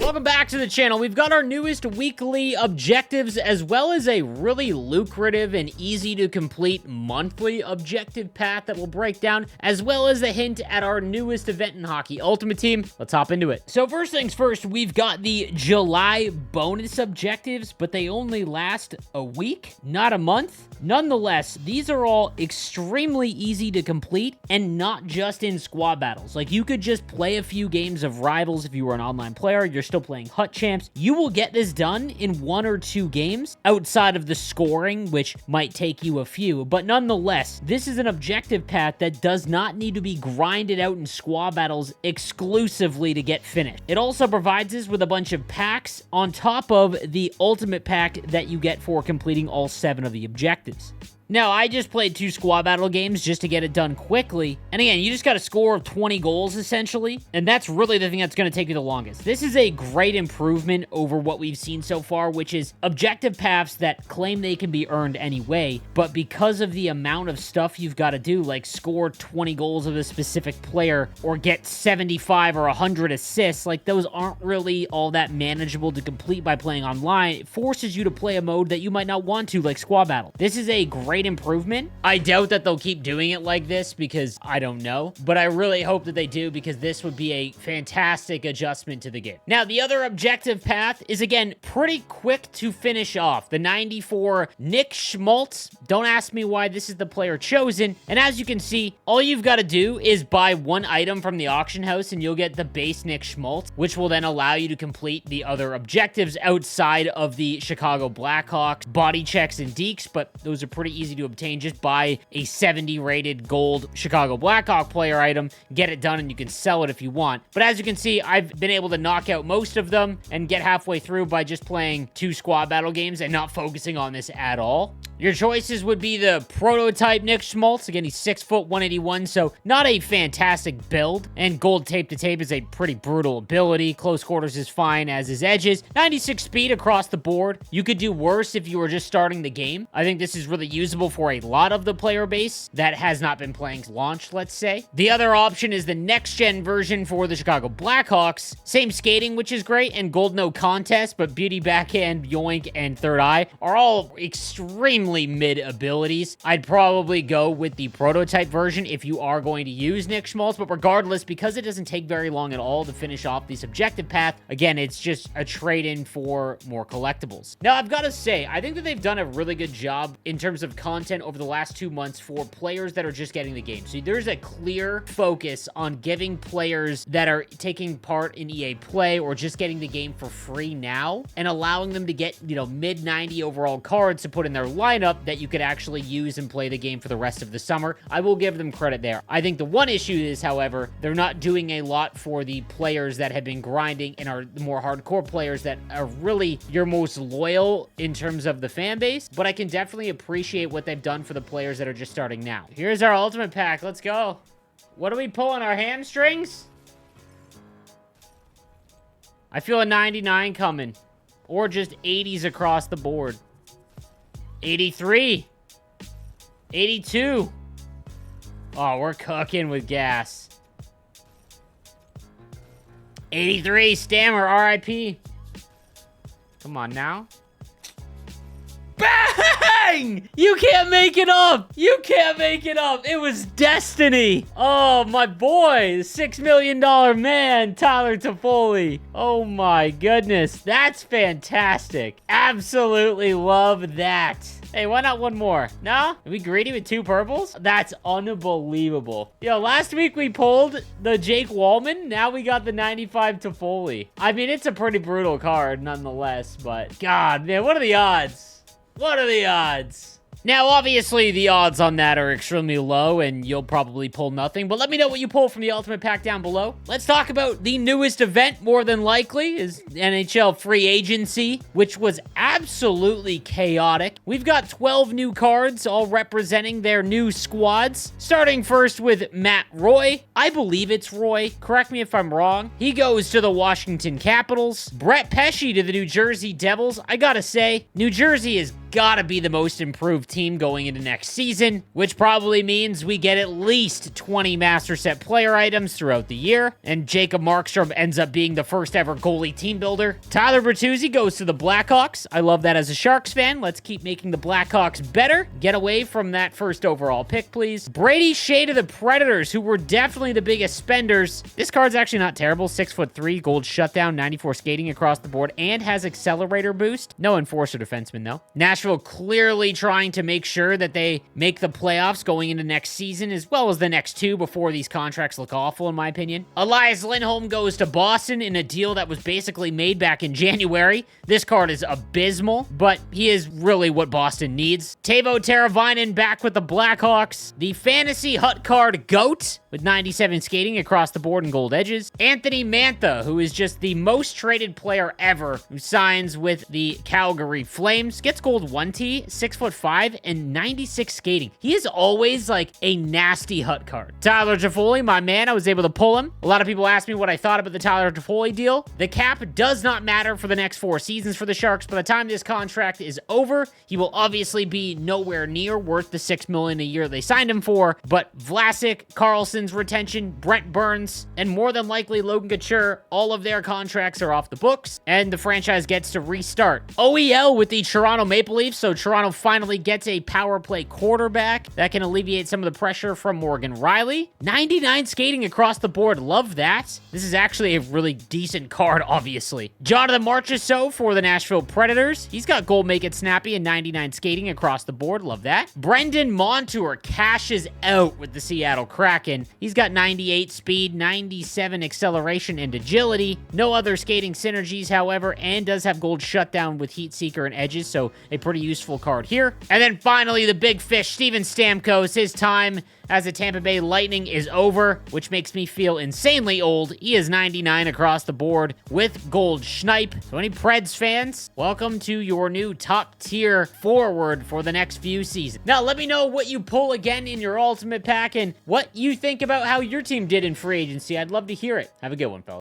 Welcome back to the channel. We've got our newest weekly objectives as well as a really lucrative and easy to complete monthly objective path that we'll break down, as well as a hint at our newest event in hockey, Ultimate Team. Let's hop into it. So first things first, we've got the July bonus objectives, but they only last a week, not a month. Nonetheless, these are all extremely easy to complete and not just in squad battles. Like, you could just play a few games of Rivals if you were an online player, you're still playing Hut Champs. You will get this done in 1 or 2 games outside of the scoring, which might take you a few. But nonetheless, this is an objective path that does not need to be grinded out in squad battles exclusively to get finished. It also provides us with a bunch of packs on top of the ultimate pack that you get for completing all 7 of the objectives. Now, I just played 2 squad battle games just to get it done quickly. And again, you just got to score 20 goals, essentially. And that's really the thing that's going to take you the longest. This is a great improvement over what we've seen so far, which is objective paths that claim they can be earned anyway. But because of the amount of stuff you've got to do, like score 20 goals of a specific player or get 75 or 100 assists, like those aren't really all that manageable to complete by playing online. It forces you to play a mode that you might not want to, like squad battle. This is a great improvement. I doubt that they'll keep doing it like this because I don't know, but I really hope that they do because this would be a fantastic adjustment to the game. Now, the other objective path is, again, pretty quick to finish off. The 94 Nick Schmaltz. Don't ask me why this is the player chosen. And as you can see, all you've got to do is buy 1 item from the auction house and you'll get the base Nick Schmaltz, which will then allow you to complete the other objectives outside of the Chicago Blackhawks body checks and deeks, but those are pretty easy to obtain. Just buy a 70 rated gold Chicago Blackhawk player item, get it done, and you can sell it if you want. But as you can see, I've been able to knock out most of them and get halfway through by just playing 2 squad battle games and not focusing on this at all. Your choices would be the prototype Nick Schmaltz. Again, he's 6 foot 181, so not a fantastic build. And gold tape to tape is a pretty brutal ability. Close quarters is fine, as is edges. 96 speed across the board. You could do worse if you were just starting the game. I think this is really usable for a lot of the player base that has not been playing launch, let's say. The other option is the next-gen version for the Chicago Blackhawks. Same skating, which is great, and gold no contest, but beauty backhand, yoink, and third eye are all extremely mid abilities. I'd probably go with the prototype version if you are going to use Nick Schmaltz, but regardless, because it doesn't take very long at all to finish off this objective path, again, it's just a trade-in for more collectibles. Now, I've got to say, I think that they've done a really good job in terms of content over the last 2 months for players that are just getting the game. So there's a clear focus on giving players that are taking part in EA Play or just getting the game for free now and allowing them to get, mid 90 overall cards to put in their lineup that you could actually use and play the game for the rest of the summer. I will give them credit there. I think the one issue is, however, they're not doing a lot for the players that have been grinding and are the more hardcore players that are really your most loyal in terms of the fan base, but I can definitely appreciate what they've done for the players that are just starting now. Here's our ultimate pack. Let's go. What are we pulling? Our hamstrings? I feel a 99 coming. Or just 80s across the board. 83. 82. Oh, we're cooking with gas. 83. Stammer. RIP. Come on now. Bang! You can't make it up. You can't make it up. It was destiny. Oh, my boy. The $6 million man, Tyler Toffoli. Oh, my goodness. That's fantastic. Absolutely love that. Hey, why not one more? No? Are we greedy with 2 purples? That's unbelievable. Yo, last week we pulled the Jake Wallman. Now we got the 95 Toffoli. I mean, it's a pretty brutal card nonetheless, but God, man, what are the odds? What are the odds? Now, obviously, the odds on that are extremely low, and you'll probably pull nothing, but let me know what you pull from the Ultimate Pack down below. Let's talk about the newest event, more than likely, is NHL Free Agency, which was absolutely chaotic. We've got 12 new cards, all representing their new squads, starting first with Matt Roy. I believe it's Roy. Correct me if I'm wrong. He goes to the Washington Capitals. Brett Pesce to the New Jersey Devils. I gotta say, New Jersey is gotta be the most improved team going into next season, which probably means we get at least 20 Master Set player items throughout the year, and Jacob Markstrom ends up being the first ever goalie team builder. Tyler Bertuzzi goes to the Blackhawks. I love that as a Sharks fan. Let's keep making the Blackhawks better. Get away from that first overall pick, please. Brady Shea to the Predators, who were definitely the biggest spenders. This card's actually not terrible. 6'3", gold shutdown, 94 skating across the board, and has accelerator boost. No enforcer defenseman, though. Nashville clearly trying to make sure that they make the playoffs going into next season, as well as the next two before these contracts look awful, in my opinion. Elias Lindholm goes to Boston in a deal that was basically made back in January. This card is abysmal, but he is really what Boston needs. Teuvo Teravainen back with the Blackhawks. The fantasy hut card GOAT with 97 skating across the board and gold edges. Anthony Mantha, who is just the most traded player ever, who signs with the Calgary Flames, gets gold 1T, 6'5", and 96 skating. He is always like a nasty hut card. Tyler Toffoli, my man, I was able to pull him. A lot of people asked me what I thought about the Tyler Toffoli deal. The cap does not matter for the next 4 seasons for the Sharks. By the time this contract is over, he will obviously be nowhere near worth the $6 million a year they signed him for, but Vlasic, Carlson's retention, Brent Burns, and more than likely Logan Couture, all of their contracts are off the books, and the franchise gets to restart. OEL with the Toronto Maple Leafs, so Toronto finally gets a power play quarterback that can alleviate some of the pressure from Morgan Riley. 99 skating across the board, love that. This is actually a really decent card, obviously. Jonathan Marchessault for the Nashville Predators. He's got gold make it snappy and 99 skating across the board, love that. Brendan Montour cashes out with the Seattle Kraken. He's got 98 speed, 97 acceleration and agility. No other skating synergies, however, and does have gold shutdown with heat seeker and edges, so a pretty useful card here. And then finally, the big fish, Steven Stamkos. His time as a Tampa Bay Lightning is over, which makes me feel insanely old. He is 99 across the board with gold schnipe. So any Preds fans, welcome to your new top tier forward for the next few seasons. Now, let me know what you pull again in your ultimate pack and what you think about how your team did in free agency. I'd love to hear it. Have a good one, fellas.